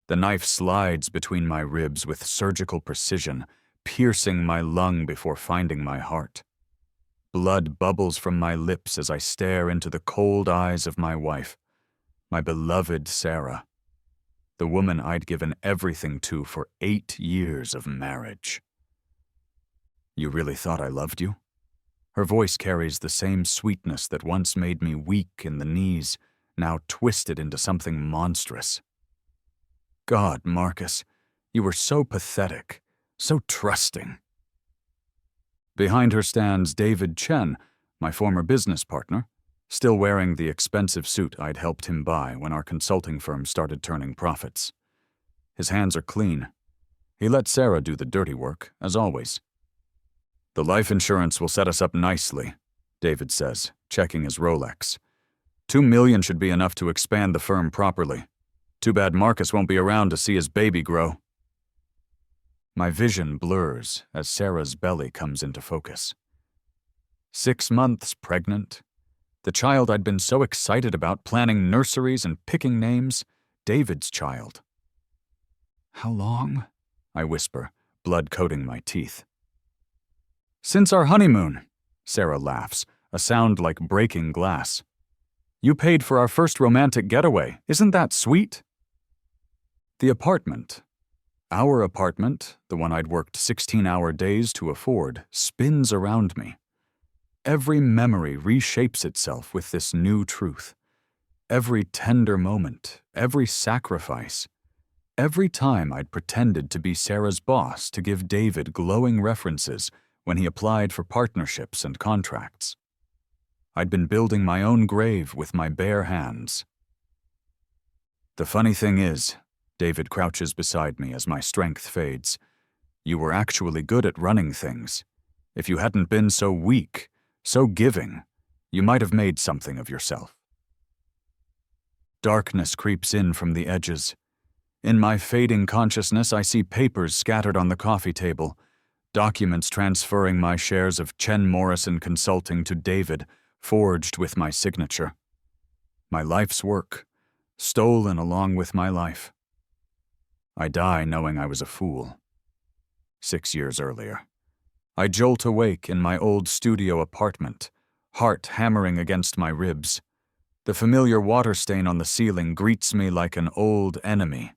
The knife slides between my ribs with surgical precision, piercing my lung before finding my heart. Blood bubbles from my lips as I stare into the cold eyes of my wife, my beloved Sarah, the woman I'd given everything to for 8 years of marriage. "You really thought I loved you?" Her voice carries the same sweetness that once made me weak in the knees, now twisted into something monstrous. God, Marcus, you were so pathetic, so trusting. Behind her stands David Chen, my former business partner, still wearing the expensive suit I'd helped him buy when our consulting firm started turning profits. His hands are clean. He let Sarah do the dirty work, as always. "The life insurance will set us up nicely," David says, checking his Rolex. $2 million should be enough to expand the firm properly. Too bad Marcus won't be around to see his baby grow. My vision blurs as Sarah's belly comes into focus. 6 months pregnant. The child I'd been so excited about, planning nurseries and picking names, David's child. "How long?" I whisper, blood coating my teeth. "Since our honeymoon," Sarah laughs, a sound like breaking glass. "You paid for our first romantic getaway. Isn't that sweet?" The apartment. Our apartment, the one I'd worked 16-hour days to afford, spins around me. Every memory reshapes itself with this new truth. Every tender moment, every sacrifice, every time I'd pretended to be Sarah's boss to give David glowing references when he applied for partnerships and contracts. I'd been building my own grave with my bare hands. "The funny thing is," David crouches beside me as my strength fades, "you were actually good at running things. If you hadn't been so weak, so giving, you might have made something of yourself." Darkness creeps in from the edges. In my fading consciousness, I see papers scattered on the coffee table, documents transferring my shares of Chen Morrison Consulting to David, forged with my signature. My life's work, stolen along with my life. I die knowing I was a fool. 6 years earlier. I jolt awake in my old studio apartment, heart hammering against my ribs. The familiar water stain on the ceiling greets me like an old enemy.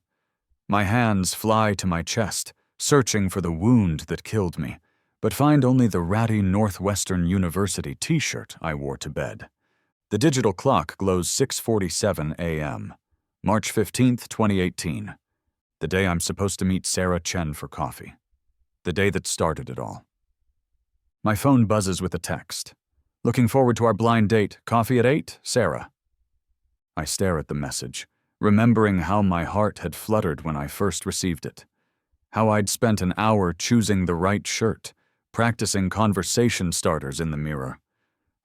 My hands fly to my chest, searching for the wound that killed me, but find only the ratty Northwestern University t-shirt I wore to bed. The digital clock glows 6:47 a.m., March 15th, 2018. The day I'm supposed to meet Sarah Chen for coffee. The day that started it all. My phone buzzes with a text. "Looking forward to our blind date. Coffee at 8, Sarah." I stare at the message, remembering how my heart had fluttered when I first received it. How I'd spent an hour choosing the right shirt, practicing conversation starters in the mirror.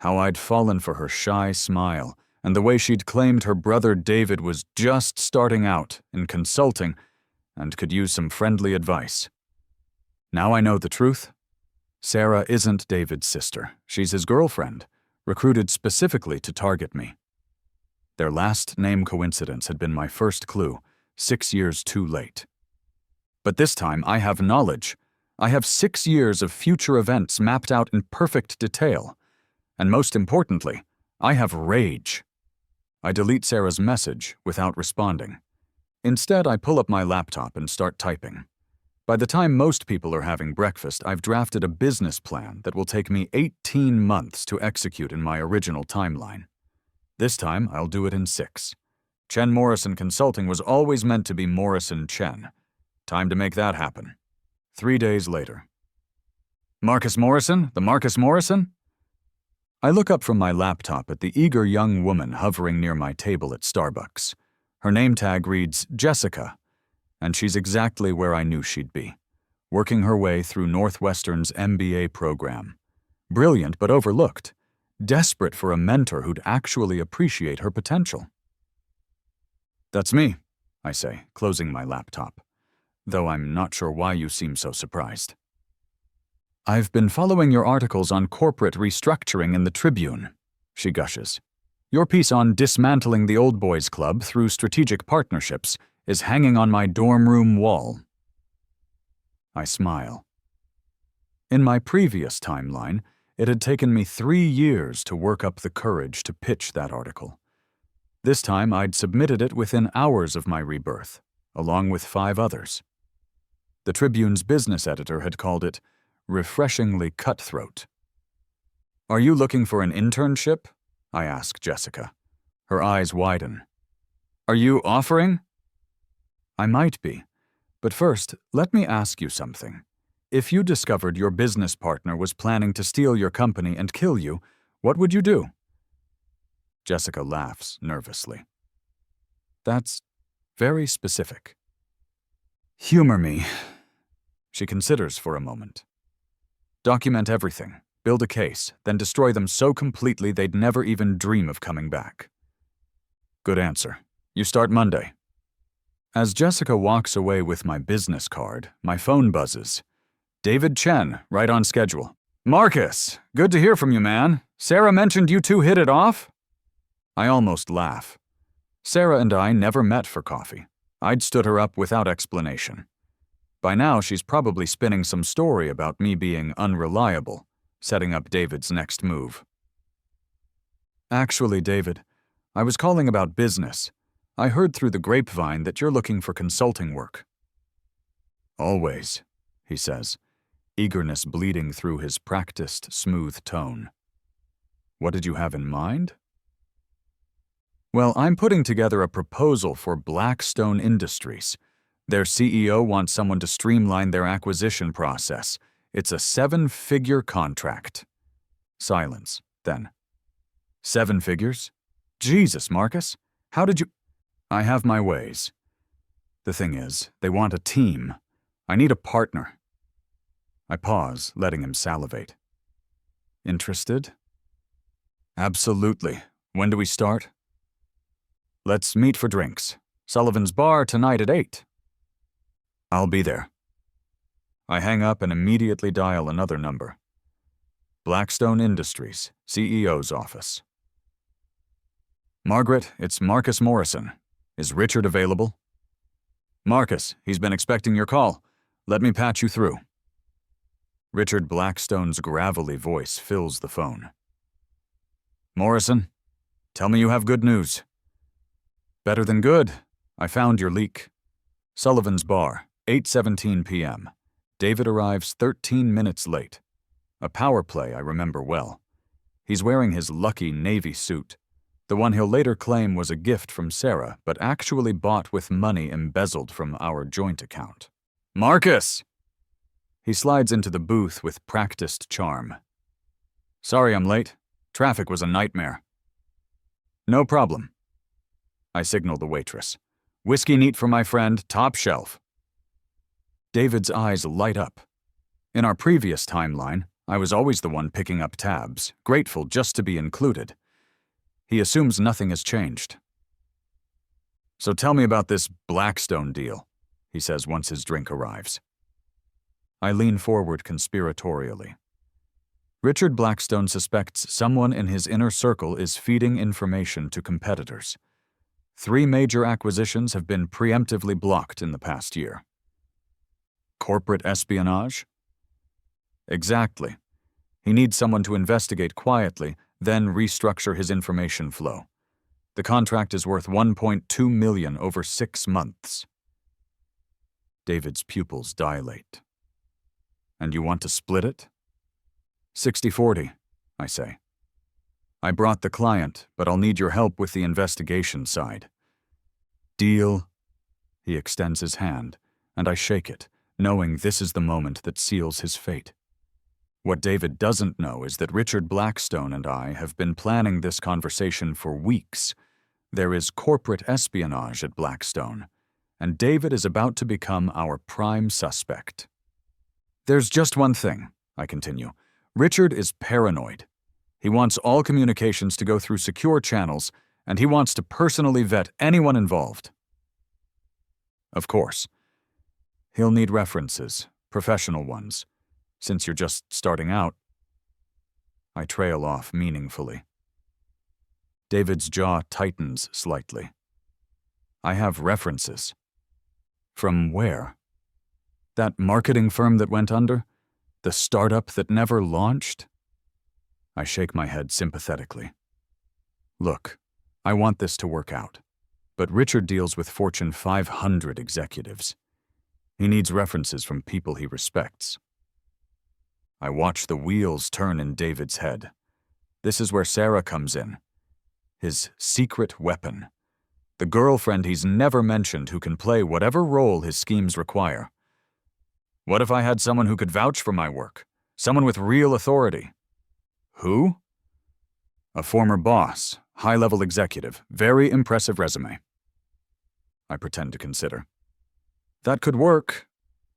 How I'd fallen for her shy smile, and the way she'd claimed her brother David was just starting out in consulting and could use some friendly advice. Now I know the truth. Sarah isn't David's sister. She's his girlfriend, recruited specifically to target me. Their last name coincidence had been my first clue, 6 years too late. But this time I have knowledge. I have 6 years of future events mapped out in perfect detail. And most importantly, I have rage. I delete Sarah's message without responding. Instead, I pull up my laptop and start typing. By the time most people are having breakfast, I've drafted a business plan that will take me 18 months to execute in my original timeline. This time, I'll do it in 6. Chen Morrison Consulting was always meant to be Morrison Chen. Time to make that happen. 3 days later. "Marcus Morrison? The Marcus Morrison?" I look up from my laptop at the eager young woman hovering near my table at Starbucks. Her name tag reads Jessica, and she's exactly where I knew she'd be, working her way through Northwestern's MBA program. Brilliant but overlooked, desperate for a mentor who'd actually appreciate her potential. "That's me," I say, closing my laptop, though I'm not sure why you seem so surprised. "I've been following your articles on corporate restructuring in the Tribune," she gushes. "Your piece on dismantling the Old Boys Club through strategic partnerships is hanging on my dorm room wall. I smile. In my previous timeline, it had taken me 3 years to work up the courage to pitch that article. This time, I'd submitted it within hours of my rebirth, along with 5 others. The Tribune's business editor had called it refreshingly cutthroat. "Are you looking for an internship?" I ask Jessica. Her eyes widen. "Are you offering?" "I might be. But first, let me ask you something. If you discovered your business partner was planning to steal your company and kill you, what would you do?" Jessica laughs nervously. "That's very specific." "Humor me." She considers for a moment. "Document everything, build a case, then destroy them so completely they'd never even dream of coming back." "Good answer. You start Monday." As Jessica walks away with my business card, my phone buzzes. "David Chen, right on schedule." "Marcus, good to hear from you, man. Sarah mentioned you two hit it off?" I almost laugh. Sarah and I never met for coffee. I'd stood her up without explanation. By now, she's probably spinning some story about me being unreliable, setting up David's next move. "Actually, David, I was calling about business. I heard through the grapevine that you're looking for consulting work." "Always," he says, eagerness bleeding through his practiced, smooth tone. "What did you have in mind?" "Well, I'm putting together a proposal for Blackstone Industries. Their CEO wants someone to streamline their acquisition process. It's a 7-figure contract." Silence, then. "7 figures? Jesus, Marcus, how did you—" "I have my ways. The thing is, they want a team. I need a partner." I pause, letting him salivate. "Interested?" "Absolutely. When do we start?" "Let's meet for drinks. Sullivan's Bar tonight at 8. "I'll be there." I hang up and immediately dial another number. Blackstone Industries, CEO's office. "Margaret, it's Marcus Morrison. Is Richard available?" "Marcus, he's been expecting your call. Let me patch you through." Richard Blackstone's gravelly voice fills the phone. "Morrison, tell me you have good news." "Better than good. I found your leak. Sullivan's Bar, 8:17 p.m. David arrives 13 minutes late. A power play I remember well. He's wearing his lucky navy suit, the one he'll later claim was a gift from Sarah, but actually bought with money embezzled from our joint account. "Marcus!" He slides into the booth with practiced charm. "Sorry I'm late. Traffic was a nightmare." "No problem." I signal the waitress. "Whiskey neat for my friend, top shelf." David's eyes light up. In our previous timeline, I was always the one picking up tabs, grateful just to be included. He assumes nothing has changed. "So tell me about this Blackstone deal," he says once his drink arrives. I lean forward conspiratorially. Richard Blackstone suspects someone in his inner circle is feeding information to competitors. 3 major acquisitions have been preemptively blocked in the past year. Corporate espionage? Exactly. He needs someone to investigate quietly, then restructure his information flow. The contract is worth $1.2 million over 6 months. David's pupils dilate. "And you want to split it?" 60-40, I say. "I brought the client, but I'll need your help with the investigation side." "Deal." He extends his hand, and I shake it, knowing this is the moment that seals his fate. What David doesn't know is that Richard Blackstone and I have been planning this conversation for weeks. There is corporate espionage at Blackstone, and David is about to become our prime suspect. "There's just one thing," I continue. "Richard is paranoid. He wants all communications to go through secure channels, and he wants to personally vet anyone involved." "Of course. He'll need references, professional ones, since you're just starting out." I trail off meaningfully. David's jaw tightens slightly. "I have references," From where? That marketing firm that went under? The startup that never launched? I shake my head sympathetically. Look, I want this to work out, but Richard deals with Fortune 500 executives. He needs references from people he respects. I watch the wheels turn in David's head. This is where Sarah comes in. His secret weapon. The girlfriend he's never mentioned who can play whatever role his schemes require. What if I had someone who could vouch for my work? Someone with real authority? Who? A former boss, high-level executive, very impressive resume. I pretend to consider. That could work.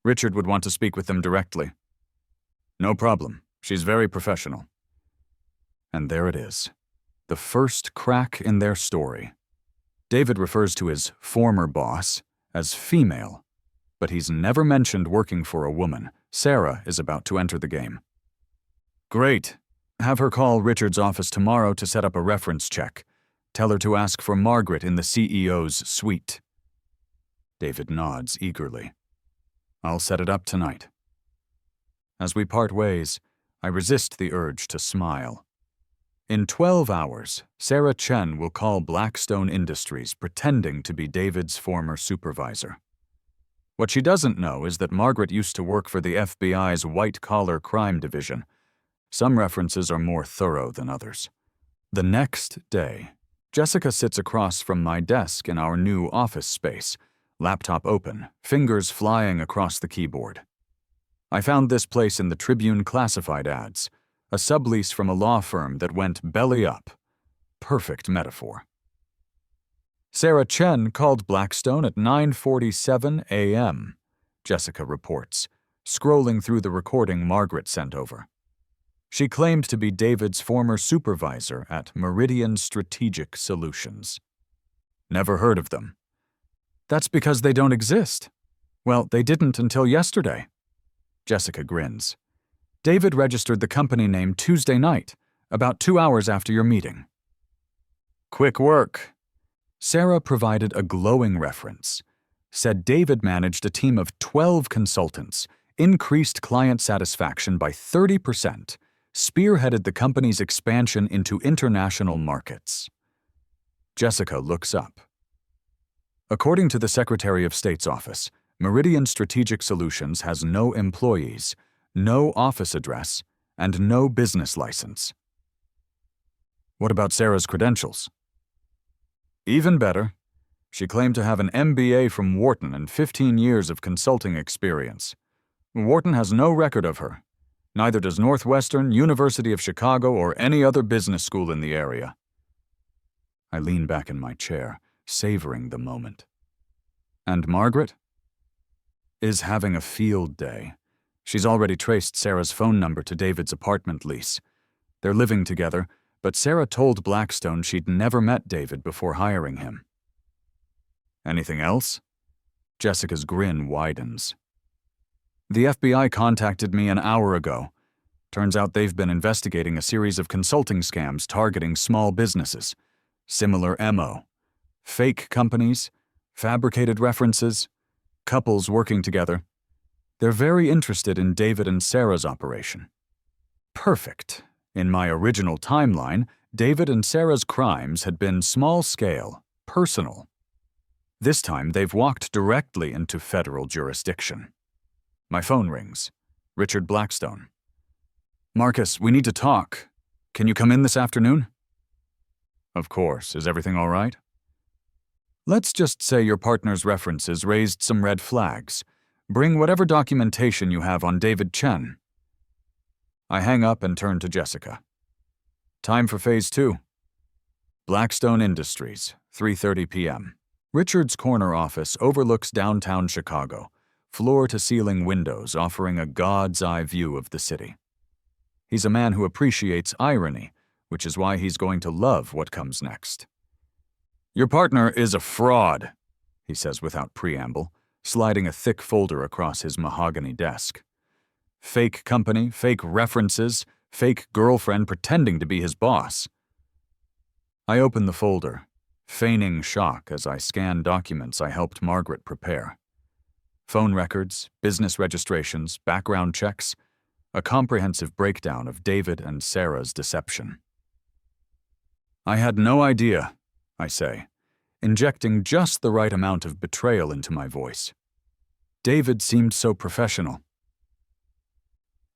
Richard would want to speak with them directly. No problem. She's very professional. And there it is. The first crack in their story. David refers to his former boss as female, but he's never mentioned working for a woman. Sarah is about to enter the game. Great. Have her call Richard's office tomorrow to set up a reference check. Tell her to ask for Margaret in the CEO's suite. David nods eagerly. I'll set it up tonight. As we part ways, I resist the urge to smile. In 12 hours, Sarah Chen will call Blackstone Industries pretending to be David's former supervisor. What she doesn't know is that Margaret used to work for the FBI's white-collar crime division. Some references are more thorough than others. The next day, Jessica sits across from my desk in our new office space, laptop open, fingers flying across the keyboard. I found this place in the Tribune classified ads, a sublease from a law firm that went belly up. Perfect metaphor. Sarah Chen called Blackstone at 9:47 a.m., Jessica reports, scrolling through the recording Margaret sent over. She claimed to be David's former supervisor at Meridian Strategic Solutions. Never heard of them. That's because they don't exist. Well, they didn't until yesterday. Jessica grins. David registered the company name Tuesday night, about 2 hours after your meeting. Quick work. Sarah provided a glowing reference. Said David managed a team of 12 consultants, increased client satisfaction by 30%, spearheaded the company's expansion into international markets. Jessica looks up. According to the Secretary of State's office, Meridian Strategic Solutions has no employees, no office address, and no business license. What about Sarah's credentials? Even better. She claimed to have an MBA from Wharton and 15 years of consulting experience. Wharton has no record of her. Neither does Northwestern, University of Chicago, or any other business school in the area. I lean back in my chair, savoring the moment. And Margaret? Is having a field day. She's already traced Sarah's phone number to David's apartment lease. They're living together, but Sarah told Blackstone she'd never met David before hiring him. Anything else? Jessica's grin widens. The FBI contacted me an hour ago. Turns out they've been investigating a series of consulting scams targeting small businesses. Similar MO. Fake companies, fabricated references, couples working together. They're very interested in David and Sarah's operation. Perfect. In my original timeline, David and Sarah's crimes had been small-scale, personal. This time, they've walked directly into federal jurisdiction. My phone rings. Richard Blackstone. Marcus, we need to talk. Can you come in this afternoon? Of course. Is everything all right? Let's just say your partner's references raised some red flags. Bring whatever documentation you have on David Chen. I hang up and turn to Jessica. Time for Phase 2. Blackstone Industries, 3:30 p.m. Richard's corner office overlooks downtown Chicago, floor-to-ceiling windows offering a god's-eye view of the city. He's a man who appreciates irony, which is why he's going to love what comes next. Your partner is a fraud, he says without preamble, sliding a thick folder across his mahogany desk. Fake company, fake references, fake girlfriend pretending to be his boss. I open the folder, feigning shock as I scan documents I helped Margaret prepare. Phone records, business registrations, background checks, a comprehensive breakdown of David and Sarah's deception. I had no idea, I say, injecting just the right amount of betrayal into my voice. David seemed so professional.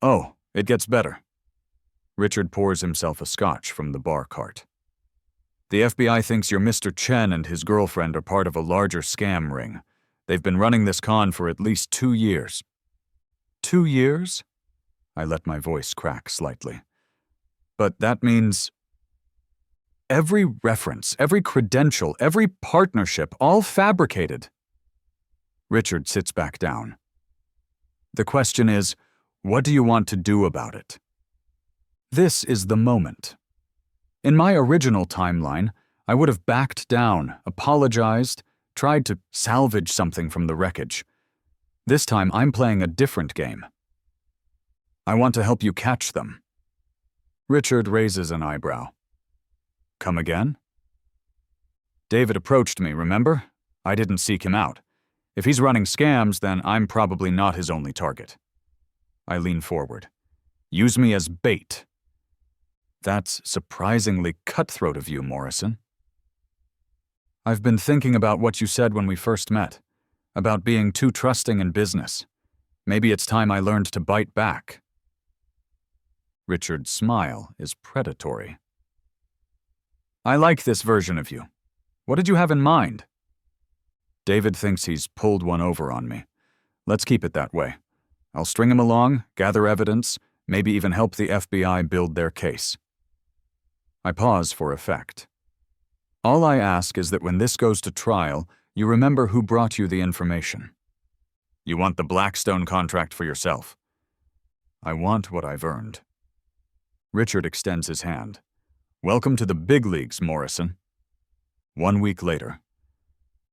Oh, it gets better. Richard pours himself a scotch from the bar cart. The FBI thinks your Mr. Chen and his girlfriend are part of a larger scam ring. They've been running this con for at least 2 years. 2 years? I let my voice crack slightly. But that means every reference, every credential, every partnership, all fabricated. Richard sits back down. The question is, what do you want to do about it? This is the moment. In my original timeline, I would have backed down, apologized, tried to salvage something from the wreckage. This time, I'm playing a different game. I want to help you catch them. Richard raises an eyebrow. Come again? David approached me, remember? I didn't seek him out. If he's running scams, then I'm probably not his only target. I lean forward. Use me as bait. That's surprisingly cutthroat of you, Morrison. I've been thinking about what you said when we first met, about being too trusting in business. Maybe it's time I learned to bite back. Richard's smile is predatory. I like this version of you. What did you have in mind? David thinks he's pulled one over on me. Let's keep it that way. I'll string him along, gather evidence, maybe even help the FBI build their case. I pause for effect. All I ask is that when this goes to trial, you remember who brought you the information. You want the Blackstone contract for yourself. I want what I've earned. Richard extends his hand. Welcome to the big leagues, Morrison. 1 week later.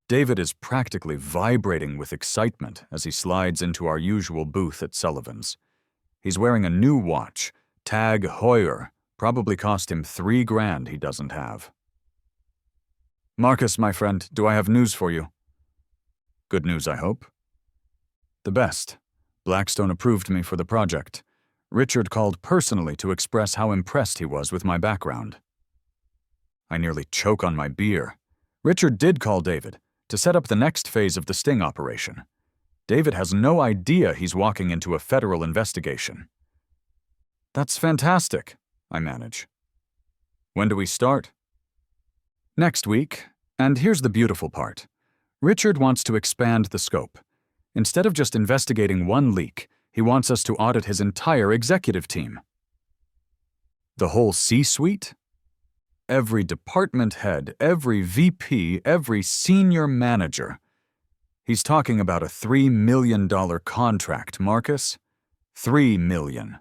David is practically vibrating with excitement as he slides into our usual booth at Sullivan's. He's wearing a new watch, Tag Heuer, probably cost him $3,000 he doesn't have. Marcus, my friend, do I have news for you? Good news, I hope. The best. Blackstone approved me for the project. Richard called personally to express how impressed he was with my background. I nearly choke on my beer. Richard did call David to set up the next phase of the sting operation. David has no idea he's walking into a federal investigation. That's fantastic, I manage. When do we start? Next week, and here's the beautiful part. Richard wants to expand the scope. Instead of just investigating one leak, he wants us to audit his entire executive team. The whole C-suite? Every department head, every VP, every senior manager. He's talking about a $3 million contract, Marcus. $3 million.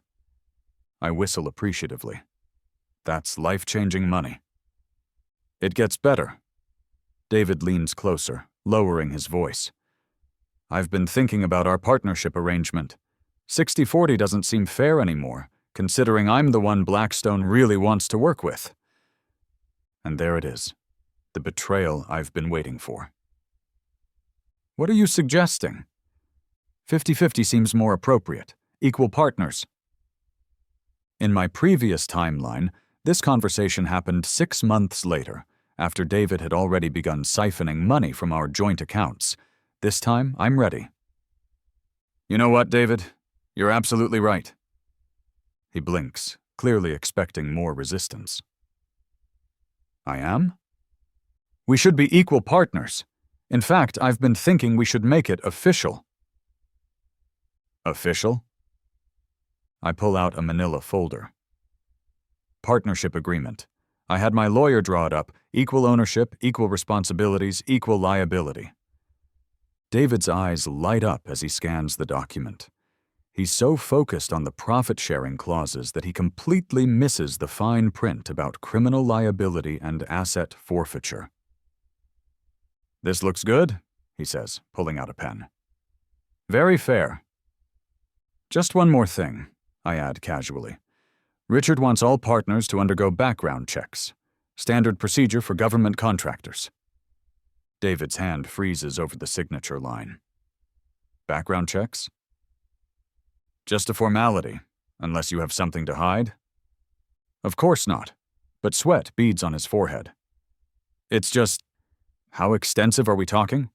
I whistle appreciatively. That's life-changing money. It gets better. David leans closer, lowering his voice. I've been thinking about our partnership arrangement. 60-40 doesn't seem fair anymore, considering I'm the one Blackstone really wants to work with. And there it is, the betrayal I've been waiting for. What are you suggesting? 50-50 seems more appropriate. Equal partners. In my previous timeline, this conversation happened 6 months later, after David had already begun siphoning money from our joint accounts. This time, I'm ready. You know what, David? You're absolutely right. He blinks, clearly expecting more resistance. I am? We should be equal partners. In fact, I've been thinking we should make it official. Official? I pull out a manila folder. Partnership agreement. I had my lawyer draw it up. Equal ownership, equal responsibilities, equal liability. David's eyes light up as he scans the document. He's so focused on the profit-sharing clauses that he completely misses the fine print about criminal liability and asset forfeiture. This looks good, he says, pulling out a pen. Very fair. Just one more thing, I add casually. Richard wants all partners to undergo background checks. Standard procedure for government contractors. David's hand freezes over the signature line. Background checks? Just a formality, unless you have something to hide? Of course not, but sweat beads on his forehead. It's just, how extensive are we talking?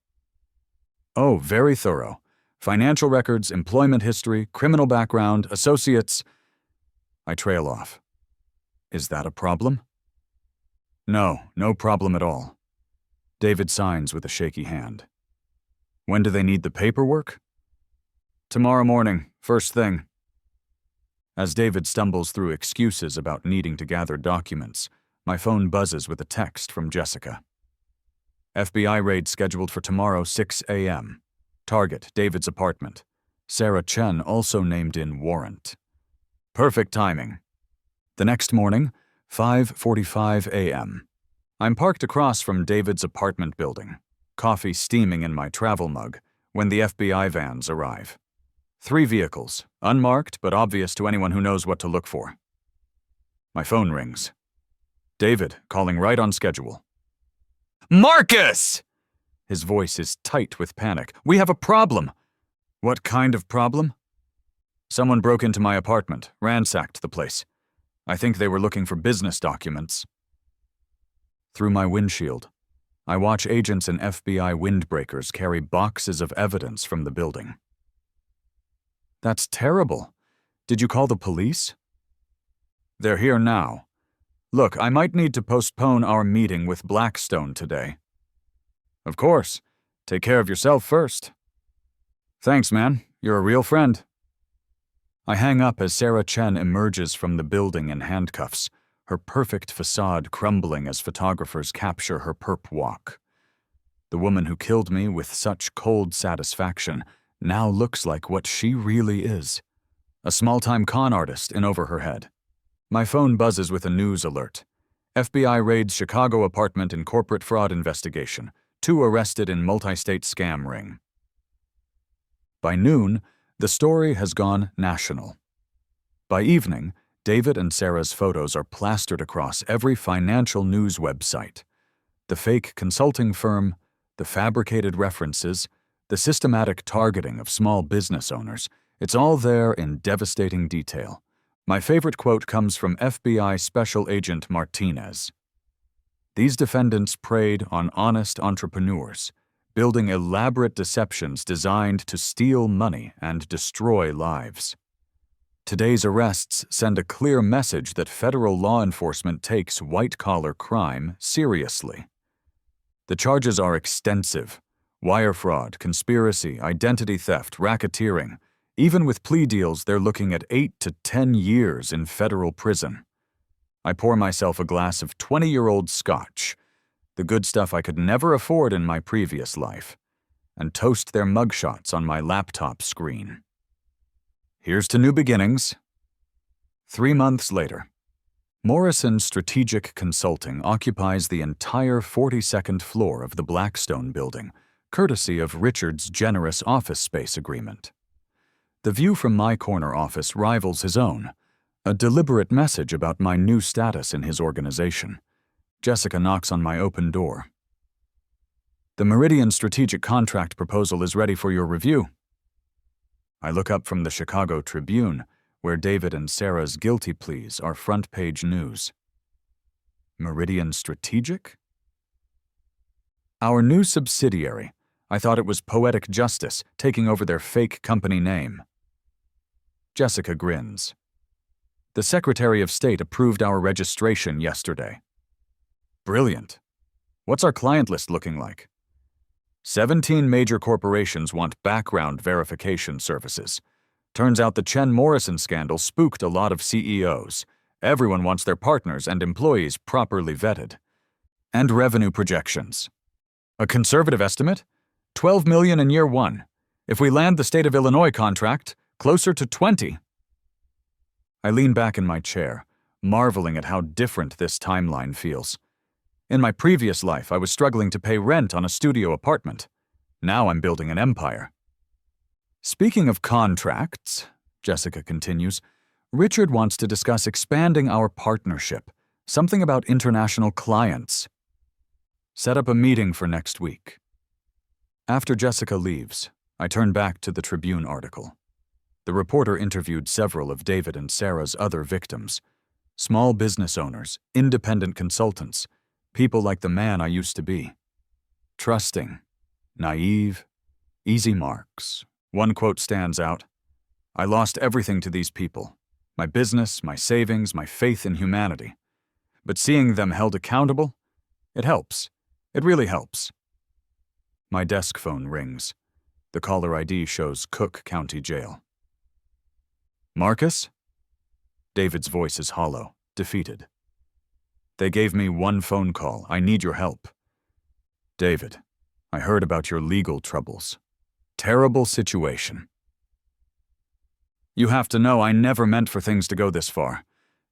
Oh, very thorough. Financial records, employment history, criminal background, associates. I trail off. Is that a problem? No, no problem at all. David signs with a shaky hand. When do they need the paperwork? Tomorrow morning, first thing. As David stumbles through excuses about needing to gather documents, my phone buzzes with a text from Jessica. FBI raid scheduled for tomorrow 6 a.m. Target, David's apartment. Sarah Chen also named in warrant. Perfect timing. The next morning, 5:45 a.m. I'm parked across from David's apartment building, coffee steaming in my travel mug, when the FBI vans arrive. 3 vehicles, unmarked but obvious to anyone who knows what to look for. My phone rings. David, calling right on schedule. Marcus! His voice is tight with panic. We have a problem. What kind of problem? Someone broke into my apartment, ransacked the place. I think they were looking for business documents. Through my windshield, I watch agents and FBI windbreakers carry boxes of evidence from the building. That's terrible. Did you call the police? They're here now. Look, I might need to postpone our meeting with Blackstone today. Of course. Take care of yourself first. Thanks, man. You're a real friend. I hang up as Sarah Chen emerges from the building in handcuffs, her perfect facade crumbling as photographers capture her perp walk. The woman who killed me with such cold satisfaction now looks like what she really is, a small-time con artist in over her head. My phone buzzes with a news alert. FBI raids Chicago apartment in corporate fraud investigation. 2 arrested in multi-state scam ring. By noon, the story has gone national. By evening, David and Sarah's photos are plastered across every financial news website. The fake consulting firm, the fabricated references, the systematic targeting of small business owners, it's all there in devastating detail. My favorite quote comes from FBI Special Agent Martinez. These defendants preyed on honest entrepreneurs, building elaborate deceptions designed to steal money and destroy lives. Today's arrests send a clear message that federal law enforcement takes white-collar crime seriously. The charges are extensive: wire fraud, conspiracy, identity theft, racketeering. Even with plea deals, they're looking at 8 to 10 years in federal prison. I pour myself a glass of 20-year-old scotch, the good stuff I could never afford in my previous life, and toast their mugshots on my laptop screen. Here's to new beginnings. 3 months later, Morrison Strategic Consulting occupies the entire 42nd floor of the Blackstone building, courtesy of Richard's generous office space agreement. The view from my corner office rivals his own, a deliberate message about my new status in his organization. Jessica knocks on my open door. The Meridian Strategic Contract proposal is ready for your review. I look up from the Chicago Tribune, where David and Sarah's guilty pleas are front-page news. Meridian Strategic? Our new subsidiary. I thought it was Poetic Justice, taking over their fake company name. Jessica grins. The Secretary of State approved our registration yesterday. Brilliant. What's our client list looking like? 17 major corporations want background verification services. Turns out the Chen Morrison scandal spooked a lot of CEOs. Everyone wants their partners and employees properly vetted. And revenue projections. A conservative estimate? $12 million in year 1. If we land the state of Illinois contract, closer to 20. I lean back in my chair, marveling at how different this timeline feels. In my previous life, I was struggling to pay rent on a studio apartment. Now I'm building an empire. Speaking of contracts, Jessica continues, Richard wants to discuss expanding our partnership, something about international clients. Set up a meeting for next week. After Jessica leaves, I turned back to the Tribune article. The reporter interviewed several of David and Sarah's other victims. Small business owners, independent consultants, people like the man I used to be. Trusting, naive, easy marks. One quote stands out. I lost everything to these people. My business, my savings, my faith in humanity. But seeing them held accountable, it helps. It really helps. My desk phone rings. The caller ID shows Cook County Jail. Marcus? David's voice is hollow, defeated. They gave me one phone call. I need your help. David, I heard about your legal troubles. Terrible situation. You have to know I never meant for things to go this far.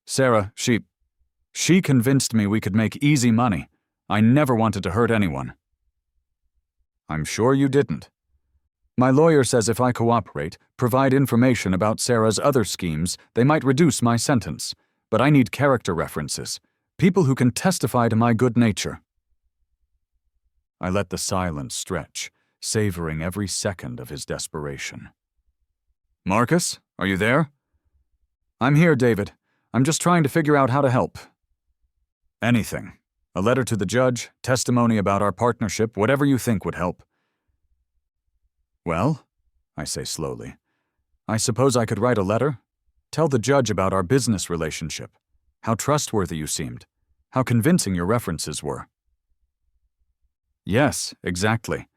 Sarah, she convinced me we could make easy money. I never wanted to hurt anyone. I'm sure you didn't. My lawyer says if I cooperate, provide information about Sarah's other schemes, they might reduce my sentence. But I need character references, people who can testify to my good nature. I let the silence stretch, savoring every second of his desperation. Marcus, are you there? I'm here, David. I'm just trying to figure out how to help. Anything. A letter to the judge, testimony about our partnership, whatever you think would help. Well, I say slowly, I suppose I could write a letter. Tell the judge about our business relationship, how trustworthy you seemed, how convincing your references were. Yes, exactly.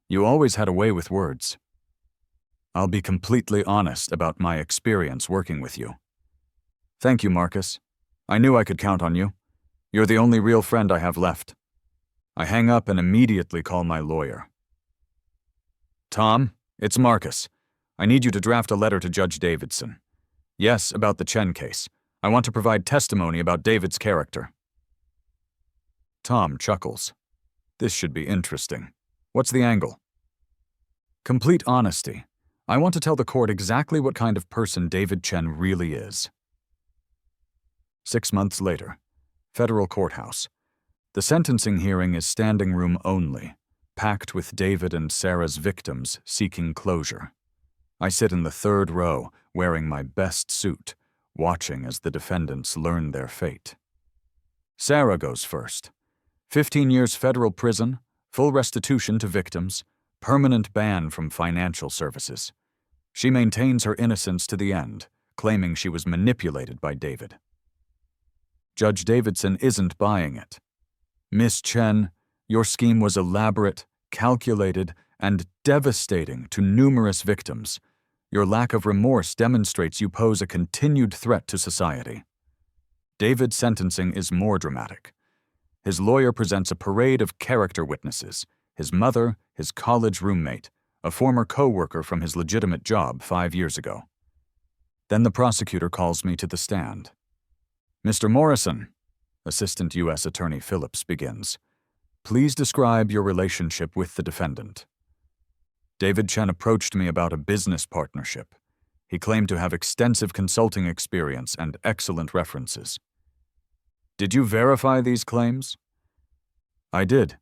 You always had a way with words. I'll be completely honest about my experience working with you. Thank you, Marcus. I knew I could count on you. You're the only real friend I have left. I hang up and immediately call my lawyer. Tom, it's Marcus. I need you to draft a letter to Judge Davidson. Yes, about the Chen case. I want to provide testimony about David's character. Tom chuckles. This should be interesting. What's the angle? Complete honesty. I want to tell the court exactly what kind of person David Chen really is. 6 months later, federal courthouse. The sentencing hearing is standing room only, packed with David and Sarah's victims seeking closure. I sit in the third row, wearing my best suit, watching as the defendants learn their fate. Sarah goes first. 15 years federal prison, full restitution to victims, permanent ban from financial services. She maintains her innocence to the end, claiming she was manipulated by David. Judge Davidson isn't buying it. Miss Chen, your scheme was elaborate, calculated, and devastating to numerous victims. Your lack of remorse demonstrates you pose a continued threat to society. David's sentencing is more dramatic. His lawyer presents a parade of character witnesses, his mother, his college roommate, a former co-worker from his legitimate job 5 years ago. Then the prosecutor calls me to the stand. Mr. Morrison, Assistant U.S. Attorney Phillips begins, please describe your relationship with the defendant. David Chen approached me about a business partnership. He claimed to have extensive consulting experience and excellent references. Did you verify these claims? I did.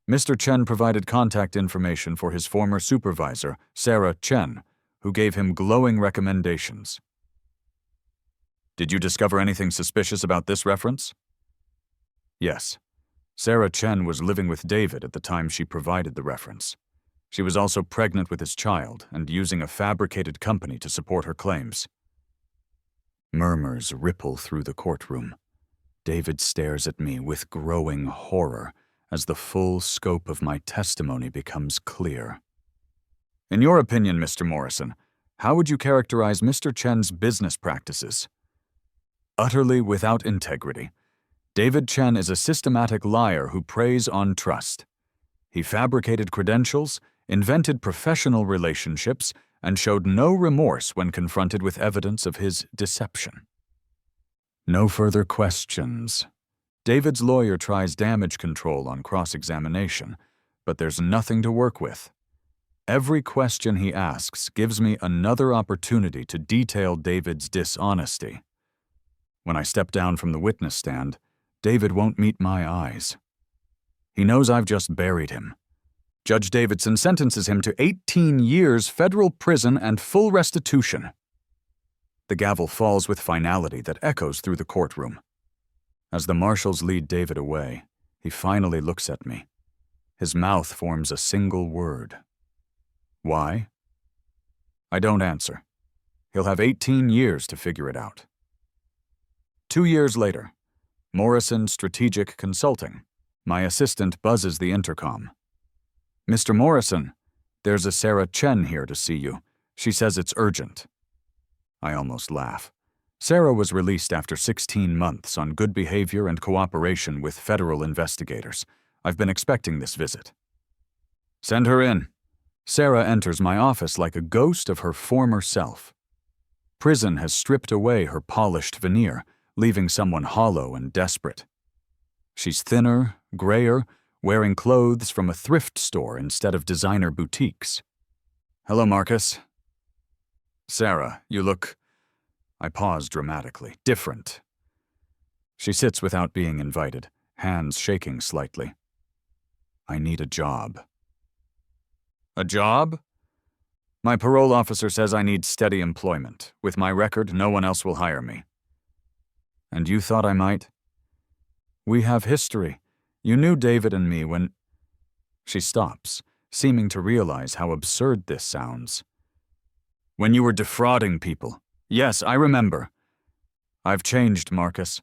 Mr. Chen provided contact information for his former supervisor, Sarah Chen, who gave him glowing recommendations. Did you discover anything suspicious about this reference? Yes. Sarah Chen was living with David at the time she provided the reference. She was also pregnant with his child and using a fabricated company to support her claims. Murmurs ripple through the courtroom. David stares at me with growing horror as the full scope of my testimony becomes clear. In your opinion, Mr. Morrison, how would you characterize Mr. Chen's business practices? Utterly without integrity. David Chen is a systematic liar who preys on trust. He fabricated credentials, invented professional relationships, and showed no remorse when confronted with evidence of his deception. No further questions. David's lawyer tries damage control on cross-examination, but there's nothing to work with. Every question he asks gives me another opportunity to detail David's dishonesty. When I step down from the witness stand, David won't meet my eyes. He knows I've just buried him. Judge Davidson sentences him to 18 years federal prison and full restitution. The gavel falls with finality that echoes through the courtroom. As the marshals lead David away, he finally looks at me. His mouth forms a single word. Why? I don't answer. He'll have 18 years to figure it out. 2 years later, Morrison Strategic Consulting. My assistant buzzes the intercom. Mr. Morrison, there's a Sarah Chen here to see you. She says it's urgent. I almost laugh. Sarah was released after 16 months on good behavior and cooperation with federal investigators. I've been expecting this visit. Send her in. Sarah enters my office like a ghost of her former self. Prison has stripped away her polished veneer, leaving someone hollow and desperate. She's thinner, grayer, wearing clothes from a thrift store instead of designer boutiques. Hello, Marcus. Sarah, you look... I pause dramatically. Different. She sits without being invited, hands shaking slightly. I need a job. A job? My parole officer says I need steady employment. With my record, no one else will hire me. And you thought I might? We have history. You knew David and me when... She stops, seeming to realize how absurd this sounds. When you were defrauding people. Yes, I remember. I've changed, Marcus.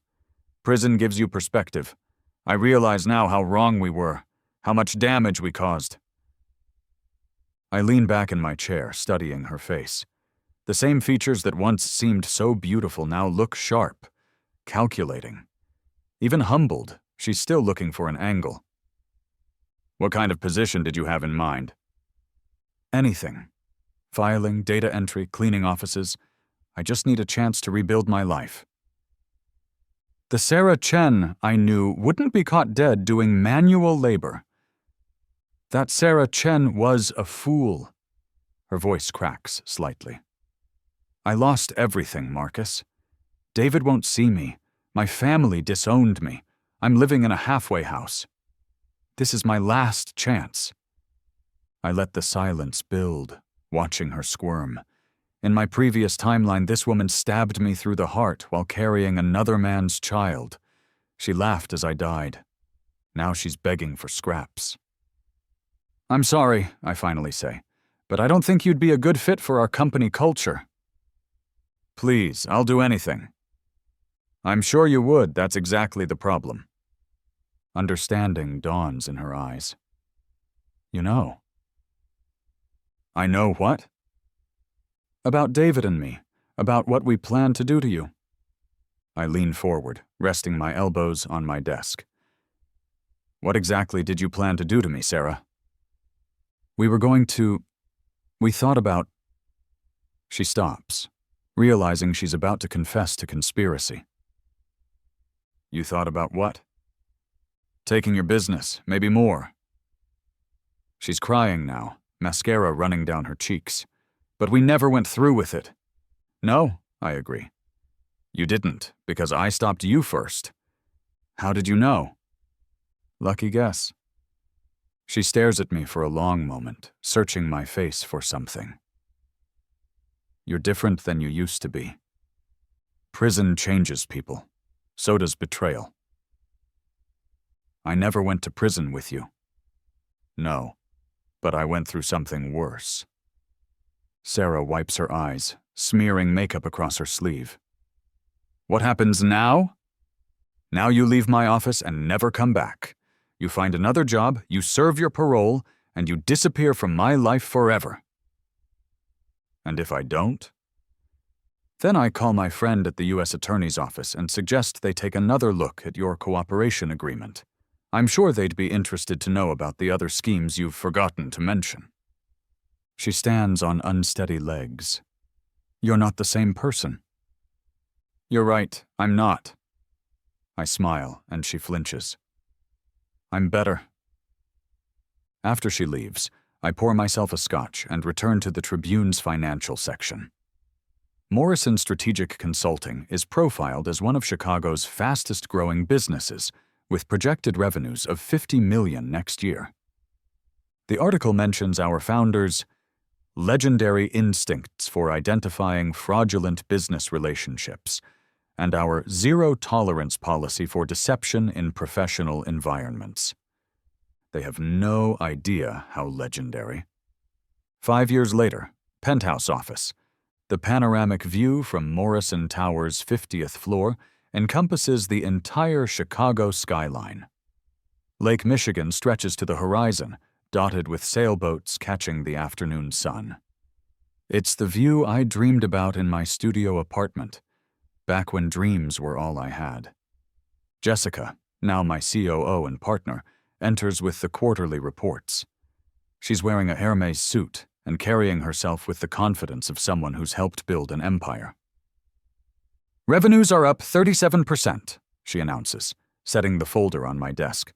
Prison gives you perspective. I realize now how wrong we were, how much damage we caused. I lean back in my chair, studying her face. The same features that once seemed so beautiful now look sharp, calculating. Even humbled, she's still looking for an angle. What kind of position did you have in mind? Anything. Filing, data entry, cleaning offices. I just need a chance to rebuild my life. The Sarah Chen I knew wouldn't be caught dead doing manual labor. That Sarah Chen was a fool. Her voice cracks slightly. I lost everything, Marcus. David won't see me. My family disowned me. I'm living in a halfway house. This is my last chance. I let the silence build, watching her squirm. In my previous timeline, this woman stabbed me through the heart while carrying another man's child. She laughed as I died. Now she's begging for scraps. I'm sorry, I finally say, but I don't think you'd be a good fit for our company culture. Please, I'll do anything. I'm sure you would, that's exactly the problem. Understanding dawns in her eyes. You know. I know what? About David and me, about what we plan to do to you. I lean forward, resting my elbows on my desk. What exactly did you plan to do to me, Sarah? We thought about... She stops, realizing she's about to confess to conspiracy. You thought about what? Taking your business, maybe more. She's crying now, mascara running down her cheeks. But we never went through with it. No, I agree. You didn't, because I stopped you first. How did you know? Lucky guess. She stares at me for a long moment, searching my face for something. You're different than you used to be. Prison changes people. So does betrayal. I never went to prison with you. No, but I went through something worse. Sarah wipes her eyes, smearing makeup across her sleeve. What happens now? Now you leave my office and never come back. You find another job, you serve your parole, and you disappear from my life forever. And if I don't? Then I call my friend at the U.S. Attorney's office and suggest they take another look at your cooperation agreement. I'm sure they'd be interested to know about the other schemes you've forgotten to mention. She stands on unsteady legs. You're not the same person. You're right, I'm not. I smile, and she flinches. I'm better. After she leaves, I pour myself a scotch and return to the Tribune's financial section. Morrison Strategic Consulting is profiled as one of Chicago's fastest-growing businesses, with projected revenues of $50 million next year. The article mentions our founders' legendary instincts for identifying fraudulent business relationships and our zero-tolerance policy for deception in professional environments. They have no idea how legendary. 5 years later, penthouse office. The panoramic view from Morrison Tower's 50th floor encompasses the entire Chicago skyline. Lake Michigan stretches to the horizon, dotted with sailboats catching the afternoon sun. It's the view I dreamed about in my studio apartment, back when dreams were all I had. Jessica, now my COO and partner, enters with the quarterly reports. She's wearing a Hermes suit and carrying herself with the confidence of someone who's helped build an empire. "Revenues are up 37%, she announces, setting the folder on my desk.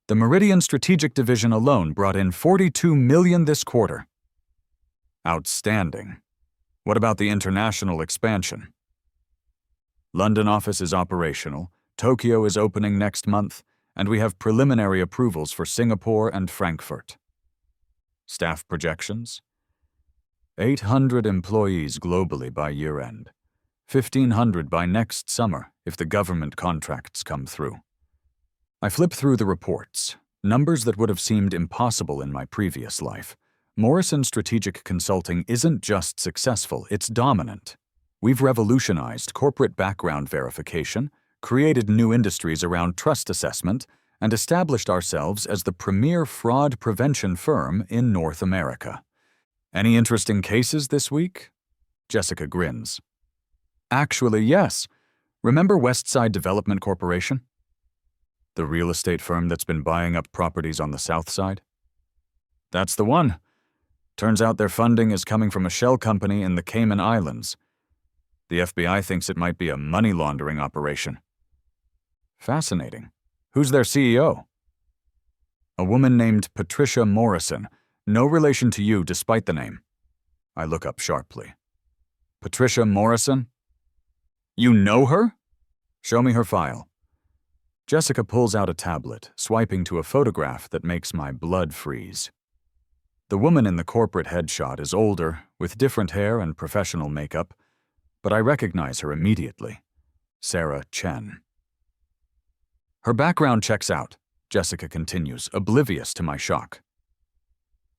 The Meridian Strategic Division alone brought in $42 million this quarter. Outstanding. What about the international expansion? London office is operational, Tokyo is opening next month, and we have preliminary approvals for Singapore and Frankfurt. Staff projections? 800 employees globally by year-end, 1,500 by next summer if the government contracts come through. I flip through the reports, numbers that would have seemed impossible in my previous life. Morrison Strategic Consulting isn't just successful, it's dominant. We've revolutionized corporate background verification, created new industries around trust assessment, and established ourselves as the premier fraud prevention firm in North America. Any interesting cases this week? Jessica grins. Actually, yes. Remember Westside Development Corporation? The real estate firm that's been buying up properties on the South Side? That's the one. Turns out their funding is coming from a shell company in the Cayman Islands. The FBI thinks it might be a money laundering operation. Fascinating. Who's their CEO? A woman named Patricia Morrison. No relation to you despite the name. I look up sharply. Patricia Morrison? You know her? Show me her file. Jessica pulls out a tablet, swiping to a photograph that makes my blood freeze. The woman in the corporate headshot is older, with different hair and professional makeup, but I recognize her immediately. Sarah Chen. Her background checks out, Jessica continues, oblivious to my shock.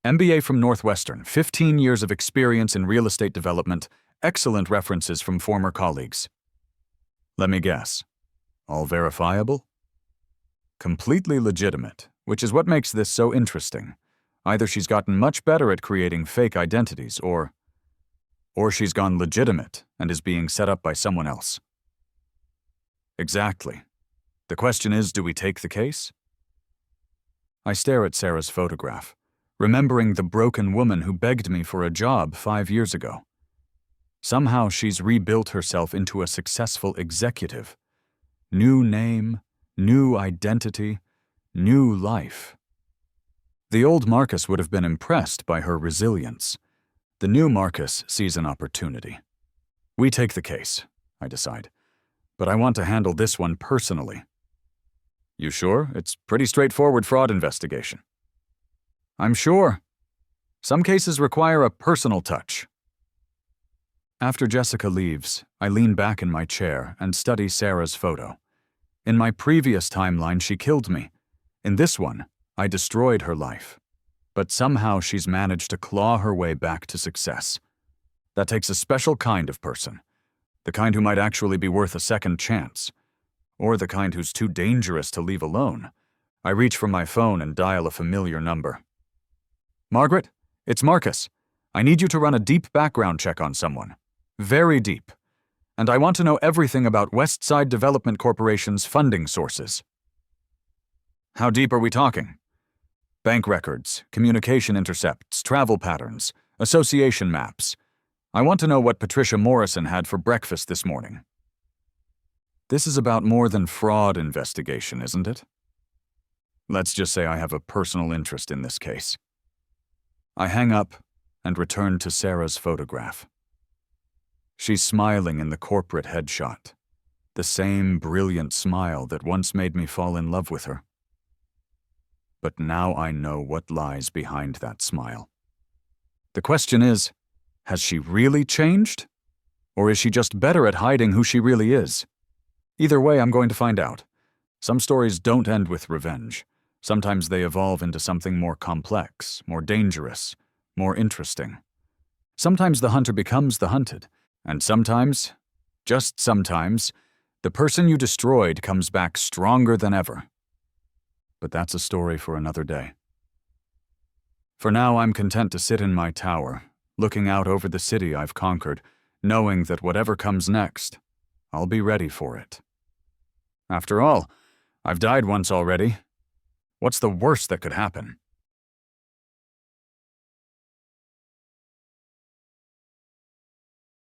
MBA from Northwestern, 15 years of experience in real estate development, excellent references from former colleagues. Let me guess. All verifiable? Completely legitimate, which is what makes this so interesting. Either she's gotten much better at creating fake identities, or she's gone legitimate and is being set up by someone else. Exactly. The question is, do we take the case? I stare at Sarah's photograph, remembering the broken woman who begged me for a job 5 years ago. Somehow she's rebuilt herself into a successful executive. New name, new identity, new life. The old Marcus would have been impressed by her resilience. The new Marcus sees an opportunity. We take the case, I decide, but I want to handle this one personally. You sure? It's pretty straightforward fraud investigation. I'm sure. Some cases require a personal touch. After Jessica leaves, I lean back in my chair and study Sarah's photo. In my previous timeline, she killed me. In this one, I destroyed her life. But somehow she's managed to claw her way back to success. That takes a special kind of person. The kind who might actually be worth a second chance. Or the kind who's too dangerous to leave alone. I reach for my phone and dial a familiar number. Margaret, it's Marcus. I need you to run a deep background check on someone. Very deep. And I want to know everything about Westside Development Corporation's funding sources. How deep are we talking? Bank records, communication intercepts, travel patterns, association maps. I want to know what Patricia Morrison had for breakfast this morning. This is about more than fraud investigation, isn't it? Let's just say I have a personal interest in this case. I hang up and return to Sarah's photograph. She's smiling in the corporate headshot, the same brilliant smile that once made me fall in love with her. but now I know what lies behind that smile. The question is, has she really changed? Or is she just better at hiding who she really is? Either way, I'm going to find out. Some stories don't end with revenge. Sometimes they evolve into something more complex, more dangerous, more interesting. Sometimes the hunter becomes the hunted, and sometimes, just sometimes, the person you destroyed comes back stronger than ever. But that's a story for another day. For now, I'm content to sit in my tower, looking out over the city I've conquered, knowing that whatever comes next, I'll be ready for it. After all, I've died once already. What's the worst that could happen?